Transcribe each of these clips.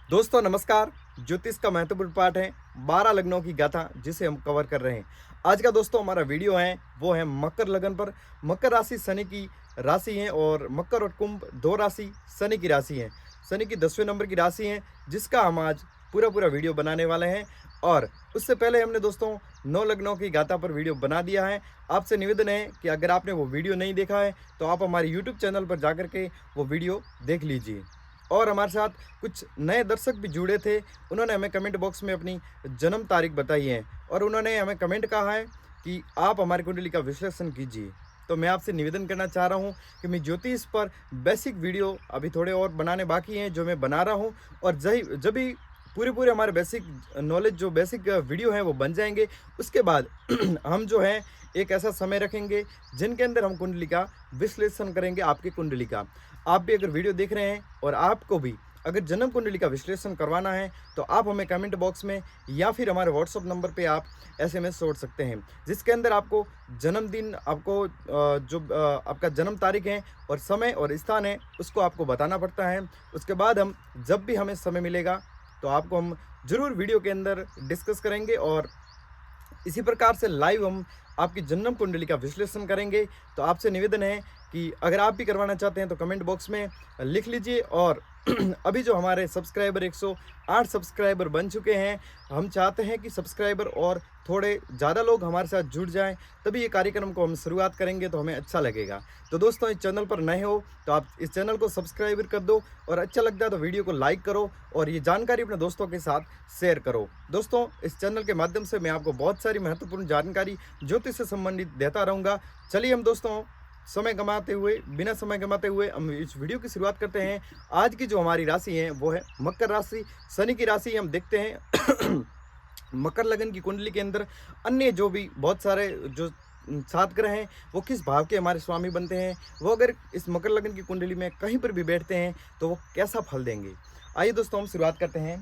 दोस्तों नमस्कार। ज्योतिष का महत्वपूर्ण पाठ है 12 लग्नों की गाथा, जिसे हम कवर कर रहे हैं। आज का दोस्तों हमारा वीडियो है वो है मकर लगन पर। मकर राशि शनि की राशि है और मकर और कुंभ दो राशि शनि की राशि है। शनि की 10वें नंबर की राशि है, जिसका हम आज पूरा पूरा वीडियो बनाने वाले हैं। और उससे पहले हमने दोस्तों 9 लग्नों की गाथा पर वीडियो बना दिया है। आपसे निवेदन है कि अगर आपने वो वीडियो नहीं देखा है तो आप हमारे यूट्यूब चैनल पर जाकर के वो वीडियो देख लीजिए। और हमारे साथ कुछ नए दर्शक भी जुड़े थे। उन्होंने हमें कमेंट बॉक्स में अपनी जन्म तारीख बताई है और उन्होंने हमें कमेंट कहा है कि आप हमारी कुंडली का विश्लेषण कीजिए। तो मैं आपसे निवेदन करना चाह रहा हूं कि मैं ज्योतिष पर बेसिक वीडियो अभी थोड़े और बनाने बाकी हैं, जो मैं बना रहा हूं। और जब भी पूरे पूरे हमारे बेसिक नॉलेज जो बेसिक वीडियो हैं वो बन जाएंगे, उसके बाद हम जो है एक ऐसा समय रखेंगे जिनके अंदर हम कुंडली का विश्लेषण करेंगे, आपकी कुंडली का। आप भी अगर वीडियो देख रहे हैं और आपको भी अगर जन्म कुंडली का विश्लेषण करवाना है तो आप हमें कमेंट बॉक्स में या फिर हमारे व्हाट्सअप नंबर पे आप एसएमएस छोड़ सकते हैं, जिसके अंदर आपको जन्मदिन, आपको आपका जन्म तारीख है और समय और स्थान है उसको आपको बताना पड़ता है। उसके बाद हम जब भी हमें समय मिलेगा तो आपको हम ज़रूर वीडियो के अंदर डिस्कस करेंगे और इसी प्रकार से लाइव हम आपकी जन्म कुंडली का विश्लेषण करेंगे। तो आपसे निवेदन है कि अगर आप भी करवाना चाहते हैं तो कमेंट बॉक्स में लिख लीजिए। और अभी जो हमारे सब्सक्राइबर 108 सब्सक्राइबर बन चुके हैं, हम चाहते हैं कि सब्सक्राइबर और थोड़े ज़्यादा लोग हमारे साथ जुड़ जाएं, तभी ये कार्यक्रम को हम शुरुआत करेंगे तो हमें अच्छा लगेगा। तो दोस्तों इस चैनल पर नए हो तो आप इस चैनल को सब्सक्राइब कर दो और अच्छा लगता है तो वीडियो को लाइक करो और ये जानकारी अपने दोस्तों के साथ शेयर करो। दोस्तों इस चैनल के माध्यम से मैं आपको बहुत सारी महत्वपूर्ण जानकारी ज्योतिष से संबंधित देता रहूँगा। चलिए हम दोस्तों बिना समय गंवाते हुए हम इस वीडियो की शुरुआत करते हैं। आज की जो हमारी राशि है वो है मकर राशि, शनि की राशि। हम देखते हैं मकर लगन की कुंडली के अंदर अन्य जो भी बहुत सारे जो 7 ग्रह हैं वो किस भाव के हमारे स्वामी बनते हैं, वो अगर इस मकर लगन की कुंडली में कहीं पर भी बैठते हैं तो वो कैसा फल देंगे। आइए दोस्तों हम शुरुआत करते हैं।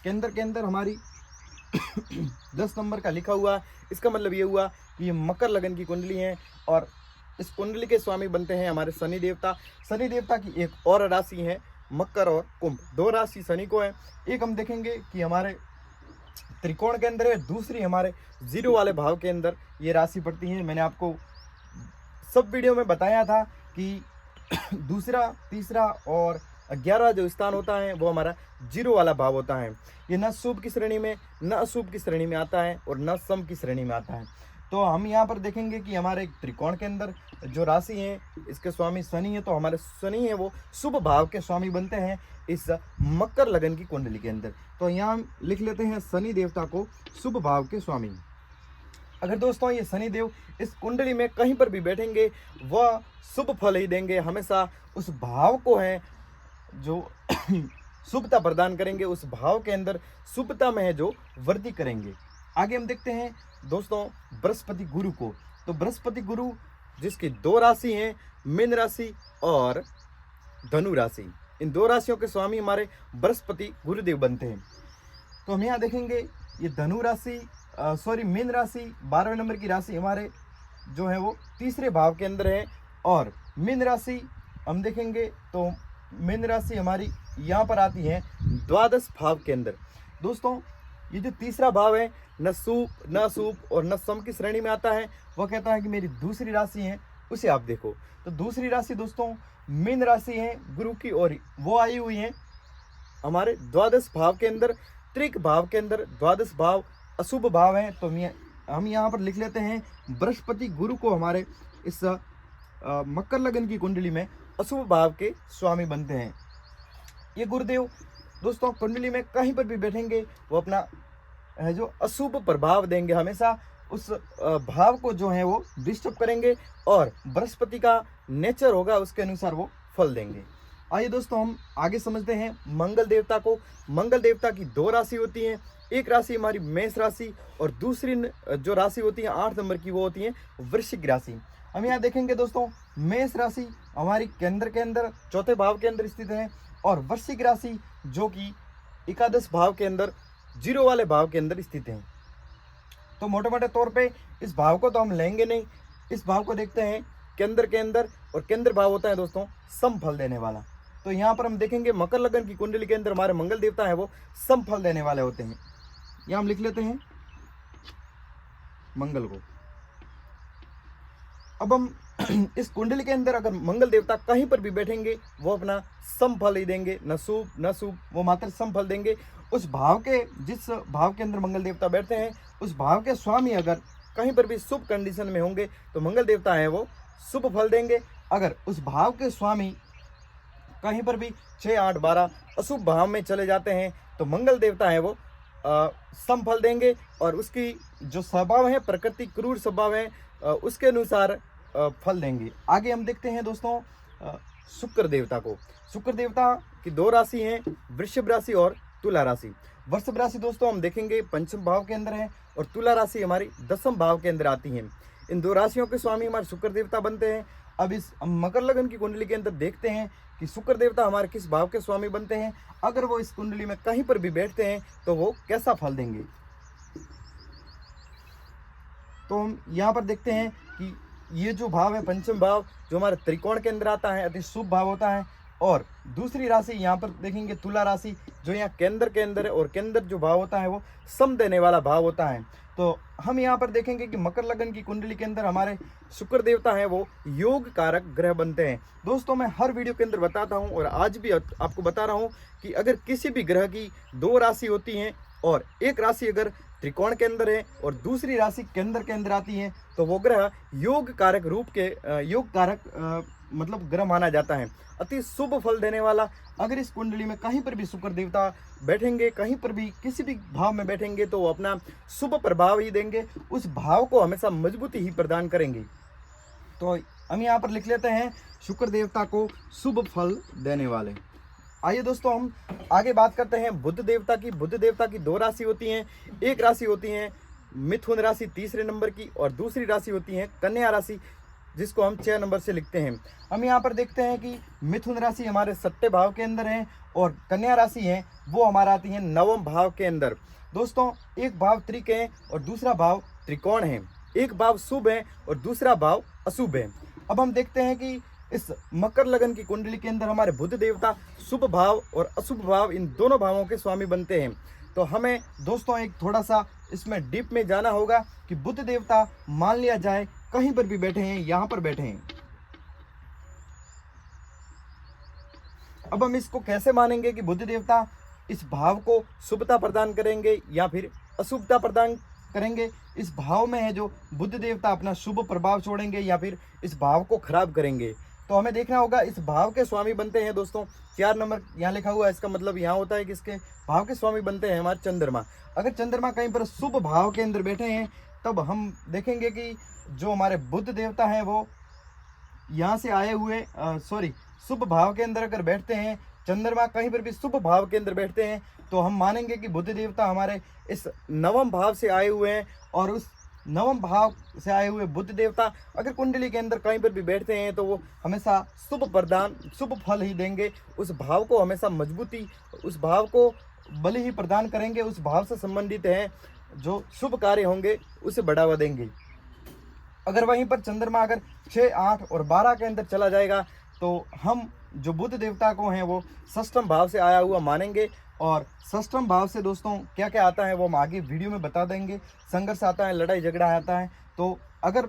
के अंदर हमारी 10 नंबर का लिखा हुआ, इसका मतलब ये हुआ कि ये मकर लगन की कुंडली है और इस कुंडली के स्वामी बनते हैं हमारे शनि देवता। शनि देवता की एक और राशि है मकर और कुंभ, दो राशि शनि को है। एक हम देखेंगे कि हमारे त्रिकोण के अंदर है, दूसरी हमारे जीरो वाले भाव के अंदर ये राशि पड़ती है। मैंने आपको सब वीडियो में बताया था कि दूसरा, तीसरा और 11वां जो स्थान होता है वो हमारा जीरो वाला भाव होता है। ये न शुभ की श्रेणी में न अशुभ की श्रेणी में आता है और न सम की श्रेणी में आता है। तो हम यहाँ पर देखेंगे कि हमारे त्रिकोण के अंदर जो राशि है इसके स्वामी शनि है, तो हमारे शनि है वो शुभ भाव के स्वामी बनते हैं इस मकर लगन की कुंडली के अंदर। तो यहाँ हम लिख लेते हैं शनि देवता को शुभ भाव के स्वामी। अगर दोस्तों ये शनि देव इस कुंडली में कहीं पर भी बैठेंगे वह शुभ फल ही देंगे, हमेशा उस भाव को है जो शुभता प्रदान करेंगे, उस भाव के अंदर शुभता में है जो वृद्धि करेंगे। आगे हम देखते हैं दोस्तों बृहस्पति गुरु को। तो बृहस्पति गुरु जिसकी दो राशि हैं, मीन राशि और धनु राशि, इन दो राशियों के स्वामी हमारे बृहस्पति गुरुदेव बनते हैं। तो हम यहाँ देखेंगे ये धनु राशि मीन राशि 12वें नंबर की राशि हमारे जो है वो तीसरे भाव के अंदर है। और मीन राशि हम देखेंगे तो मीन राशि हमारी यहाँ पर आती है द्वादश भाव के अंदर। दोस्तों ये जो तीसरा भाव है न शुभ न अशुभ और न सम की श्रेणी में आता है, वह कहता है कि मेरी दूसरी राशि है उसे आप देखो। तो दूसरी राशि दोस्तों मीन राशि है गुरु की, और वो आई हुई है हमारे द्वादश भाव के अंदर, त्रिक भाव के अंदर। द्वादश भाव अशुभ भाव है, तो हम यहाँ पर लिख लेते हैं बृहस्पति गुरु को हमारे इस मकर लगन की कुंडली में अशुभ भाव के स्वामी बनते हैं। ये गुरुदेव दोस्तों कुंडली में कहीं पर भी बैठेंगे वो अपना है जो अशुभ प्रभाव देंगे, हमेशा उस भाव को जो है वो डिस्टर्ब करेंगे और बृहस्पति का नेचर होगा उसके अनुसार वो फल देंगे। आइए दोस्तों हम आगे समझते हैं मंगल देवता को। मंगल देवता की दो राशि होती हैं, एक राशि हमारी मेष राशि और दूसरी जो राशि होती है 8 नंबर की वो होती है वृश्चिक राशि। हम यहाँ देखेंगे दोस्तों मेष राशि हमारी केंद्र के अंदर चौथे भाव के अंदर स्थित है और वृश्चिक राशि जो कि एकादश भाव के अंदर जीरो वाले भाव के अंदर स्थित है। तो मोटे मोटे तौर पे इस भाव को तो हम लेंगे नहीं, इस भाव को देखते हैं केंद्र के अंदर, और केंद्र भाव होता है दोस्तों सम फल देने वाला। तो यहाँ पर हम देखेंगे मकर लगन की कुंडली के अंदर हमारे मंगल देवता है वो सम फल देने वाले होते हैं। यहाँ हम लिख लेते हैं मंगल को। अब हम इस कुंडली के अंदर अगर मंगल देवता कहीं पर भी बैठेंगे वो अपना सम फल ही देंगे, न शुभ न शुभ, वो मात्र सम फल देंगे। उस भाव के, जिस भाव के अंदर मंगल देवता बैठते हैं उस भाव के स्वामी अगर कहीं पर भी शुभ कंडीशन में होंगे तो मंगल देवता है वो शुभ फल देंगे। अगर उस भाव के स्वामी कहीं पर भी 6, 8, 12 अशुभ भाव में चले जाते हैं तो मंगल देवता है वो सम फल देंगे। और उसकी जो स्वभाव है, प्रकृति क्रूर स्वभाव है, उसके अनुसार फल देंगे। आगे हम देखते हैं दोस्तों शुक्र देवता को। शुक्र देवता की 2 राशि हैं, वृषभ राशि और तुला राशि। वृषभ राशि दोस्तों हम देखेंगे पंचम भाव के अंदर है और तुला राशि हमारी 10वें भाव के अंदर आती है। इन 2 राशियों के स्वामी हमारे शुक्र देवता बनते हैं। अब इस मकर लगन की कुंडली के अंदर देखते हैं कि शुक्र देवता हमारे किस भाव के स्वामी बनते हैं। अगर वो इस कुंडली में कहीं पर भी बैठते हैं तो वो कैसा फल देंगे। तो हम यहाँ पर देखते हैं कि ये जो भाव है पंचम भाव, जो हमारे त्रिकोण के अंदर आता है, अति शुभ भाव होता है। और दूसरी राशि यहाँ पर देखेंगे तुला राशि, जो यहाँ केंद्र के अंदर है और केंद्र जो भाव होता है वो सम देने वाला भाव होता है। तो हम यहाँ पर देखेंगे कि मकर लगन की कुंडली के अंदर हमारे शुक्र देवता है वो योग कारक ग्रह बनते हैं। दोस्तों मैं हर वीडियो के अंदर बताता हूँ और आज भी आपको बता रहा हूँ कि अगर किसी भी ग्रह की 2 राशि होती हैं और एक राशि अगर त्रिकोण के अंदर है और दूसरी राशि केंद्र के अंदर आती है तो वो ग्रह योग कारक रूप के योग कारक मतलब ग्रह माना जाता है, अति शुभ फल देने वाला। अगर इस कुंडली में कहीं पर भी शुक्र देवता बैठेंगे, कहीं पर भी किसी भी भाव में बैठेंगे तो वो अपना शुभ प्रभाव ही देंगे, उस भाव को हमेशा मजबूती ही प्रदान करेंगे। तो हम यहाँ पर लिख लेते हैं शुक्र देवता को शुभ फल देने वाले। आइए दोस्तों हम आगे बात करते हैं बुध देवता की। बुध देवता की 2 राशि होती हैं। एक राशि होती है मिथुन राशि 3रे नंबर की और दूसरी राशि होती है कन्या राशि, जिसको हम 6 नंबर से लिखते हैं। हम यहाँ पर देखते हैं कि मिथुन राशि हमारे 6ठे भाव के अंदर है और कन्या राशि है वो हमारा आती है 9वें भाव के अंदर। दोस्तों एक भाव त्रिक है और दूसरा भाव त्रिकोण है, एक भाव शुभ है और दूसरा भाव अशुभ है। अब हम देखते हैं कि इस मकर लगन की कुंडली के अंदर हमारे बुध देवता शुभ भाव और अशुभ भाव इन दोनों भावों के स्वामी बनते हैं। तो हमें दोस्तों एक थोड़ा सा इसमें डीप में जाना होगा कि बुध देवता मान लिया जाए कहीं पर भी बैठे हैं, यहाँ पर बैठे हैं, अब हम इसको कैसे मानेंगे कि बुध देवता इस भाव को शुभता प्रदान करेंगे या फिर अशुभता प्रदान करेंगे। इस भाव में है जो बुध देवता अपना शुभ प्रभाव छोड़ेंगे या फिर इस भाव को खराब करेंगे। तो हमें देखना होगा इस भाव के स्वामी बनते हैं दोस्तों 4 नंबर यहाँ लिखा हुआ है, इसका मतलब यहाँ होता है कि इसके भाव के स्वामी बनते हैं हमारे चंद्रमा। अगर चंद्रमा कहीं पर शुभ भाव के अंदर बैठे हैं तब हम देखेंगे कि जो हमारे बुध देवता हैं वो यहाँ से आए हुए शुभ भाव के अंदर अगर बैठते हैं, चंद्रमा कहीं पर भी शुभ भाव के अंदर बैठते हैं तो हम मानेंगे कि बुध देवता हमारे इस 9वें भाव से आए हुए हैं। और उस 9वें भाव से आए हुए बुध देवता अगर कुंडली के अंदर कहीं पर भी बैठते हैं तो वो हमेशा शुभ फल ही देंगे, उस भाव को हमेशा मजबूती, उस भाव को बल ही प्रदान करेंगे, उस भाव से संबंधित हैं जो शुभ कार्य होंगे उसे बढ़ावा देंगे। अगर वहीं पर चंद्रमा अगर 6, 8 और 12 के अंदर चला जाएगा तो हम जो बुध देवता को हैं वो 6वें भाव से आया हुआ मानेंगे। और 6वें भाव से दोस्तों क्या क्या आता है वो हम आगे वीडियो में बता देंगे। संघर्ष आता है, लड़ाई झगड़ा आता है। तो अगर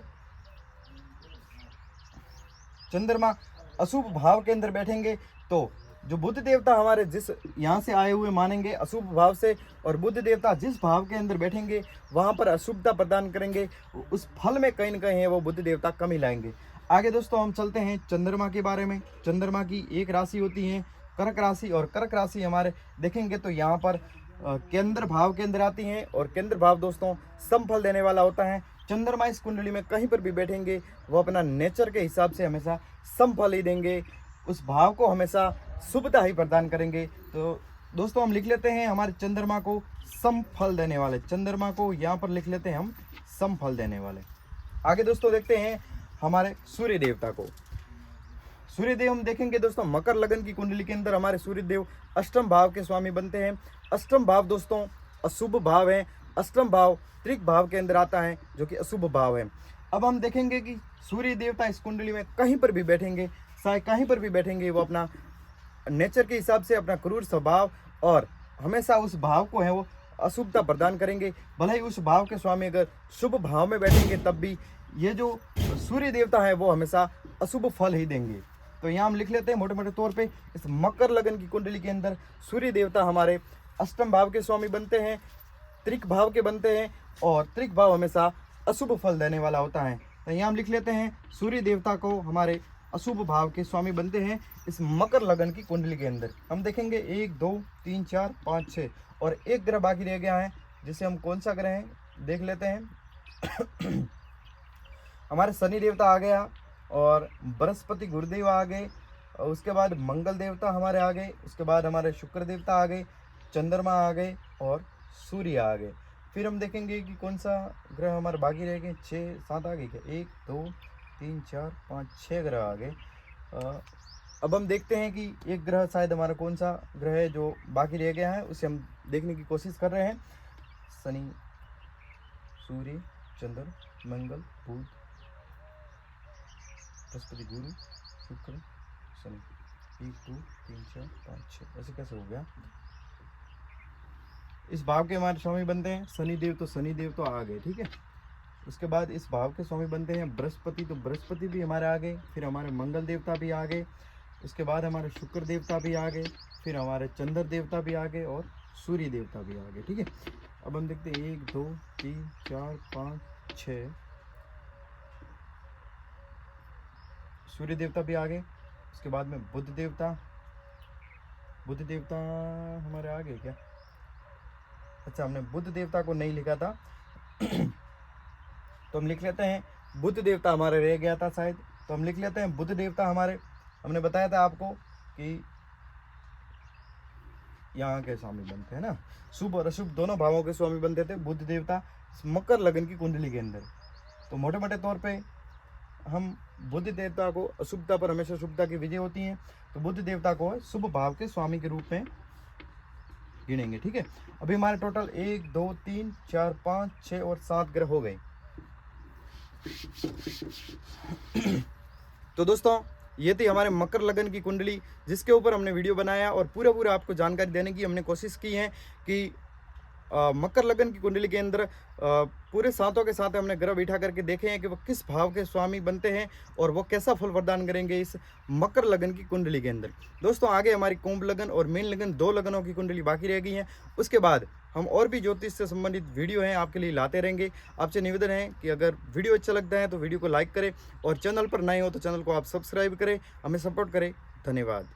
चंद्रमा अशुभ भाव के अंदर बैठेंगे तो जो बुध देवता हमारे जिस यहाँ से आए हुए मानेंगे अशुभ भाव से, और बुध देवता जिस भाव के अंदर बैठेंगे वहाँ पर अशुभता प्रदान करेंगे, उस फल में कहीं ना कहीं है वो बुध देवता कमी लाएंगे। आगे दोस्तों हम चलते हैं चंद्रमा के बारे में। चंद्रमा की एक राशि होती है कर्क राशि और कर्क राशि हमारे देखेंगे तो यहाँ पर केंद्र भाव के अंदर आती हैं और केंद्र भाव दोस्तों सम फल देने वाला होता है। चंद्रमा इस कुंडली में कहीं पर भी बैठेंगे वो अपना नेचर के हिसाब से हमेशा सम फल ही देंगे, उस भाव को हमेशा शुभता ही प्रदान करेंगे। तो दोस्तों हम लिख लेते हैं हमारे चंद्रमा को सम फल देने वाले, चंद्रमा को यहाँ पर लिख लेते हैं हम सम फल देने वाले। आगे दोस्तों देखते हैं हमारे सूर्य देवता को। सूर्य देव हम देखेंगे दोस्तों मकर लगन की कुंडली के अंदर हमारे सूर्य देव 8वें भाव के स्वामी बनते हैं। 8वां भाव दोस्तों अशुभ भाव है, 8वां भाव त्रिक भाव के अंदर आता है जो कि अशुभ भाव है। अब हम देखेंगे कि सूर्य देवता इस कुंडली में कहीं पर भी बैठेंगे, चाहे कहीं पर भी बैठेंगे वो अपना नेचर के हिसाब से अपना क्रूर स्वभाव और हमेशा उस भाव को है वो अशुभता प्रदान करेंगे। भले ही उस भाव के स्वामी अगर शुभ भाव में बैठेंगे तब भी ये जो सूर्य देवता है वो हमेशा अशुभ फल ही देंगे। तो यहाँ हम लिख लेते हैं मोटे मोटे तौर पे, इस मकर लगन की कुंडली के अंदर सूर्य देवता हमारे अष्टम भाव के स्वामी बनते हैं, त्रिक भाव के बनते हैं और त्रिक भाव हमेशा अशुभ फल देने वाला होता है। तो यहाँ हम लिख लेते हैं सूर्य देवता को हमारे अशुभ भाव के स्वामी बनते हैं इस मकर लगन की कुंडली के अंदर। हम देखेंगे 1 2 3 4 5 6 और एक ग्रह बाकी रह गया है, जिसे हम कौन सा ग्रह हैं देख लेते हैं। हमारे शनि देवता आ गया और बृहस्पति गुरुदेव आ गए, और उसके बाद मंगल देवता हमारे आ गए, उसके बाद हमारे शुक्र देवता आ गए, चंद्रमा आ गए और सूर्य आ गए। फिर हम देखेंगे कि कौन सा ग्रह हमारे बाकी रह गए, 6 7 आ गए क्या, 1 2 3 4 5 6 ग्रह आ गए। अब हम देखते हैं कि एक ग्रह शायद हमारा कौन सा ग्रह है जो बाकी रह गया है, उसे हम देखने की कोशिश कर रहे हैं। शनि, सूर्य, चंद्र, मंगल, बुध, बृहस्पति, गुरु, शुक्र, शनि, 1 2 3 4 5 6, ऐसे कैसे हो गया। इस भाव के हमारे स्वामी बनते हैं शनिदेव, तो शनिदेव तो आ गए, ठीक है। उसके बाद इस भाव के स्वामी बनते हैं बृहस्पति, तो बृहस्पति भी हमारे आ गए। फिर हमारे मंगल देवता भी आ गए, उसके बाद हमारे शुक्र देवता भी आ गए, फिर हमारे चंद्र देवता भी आ गए और सूर्य देवता भी आ गए, ठीक है। अब हम देखते हैं 1 2 3 4 5 6, सूर्य देवता भी आ गए। उसके बाद में बुध देवता हमारे आ गए क्या, अच्छा हमने बुध देवता को नहीं लिखा था तो हम लिख लेते हैं बुध देवता हमारे रह गया था शायद, तो हम लिख लेते हैं बुध देवता हमारे, हमने बताया था आपको कि यहाँ के स्वामी बनते हैं ना, शुभ और अशुभ दोनों भावों के स्वामी बनते थे बुध देवता मकर लगन की कुंडली के अंदर। तो मोटे मोटे तौर पे हम बुध देवता को अशुभता पर हमेशा शुभता की विजय होती है, तो बुध देवता को शुभ भाव के स्वामी के रूप में गिनेंगे, ठीक है। अभी हमारे टोटल 1 2 3 4 5 6 और 7 ग्रह हो गए। तो दोस्तों ये थी हमारे मकर लगन की कुंडली, जिसके ऊपर हमने वीडियो बनाया और पूरा आपको जानकारी देने की हमने कोशिश की है कि मकर लगन की कुंडली के अंदर पूरे सातों के साथ हमने ग्रह बिठा करके देखे हैं कि वो किस भाव के स्वामी बनते हैं और वो कैसा फल प्रदान करेंगे इस मकर लगन की कुंडली के अंदर। दोस्तों आगे हमारी कुंभ लगन और मीन लगन 2 लगनों की कुंडली बाकी रह गई है। उसके बाद हम और भी ज्योतिष से संबंधित वीडियो हैं आपके लिए लाते रहेंगे। आपसे निवेदन है कि अगर वीडियो अच्छा लगता है तो वीडियो को लाइक करें और चैनल पर नए हो तो चैनल को आप सब्सक्राइब करें, हमें सपोर्ट करें। धन्यवाद।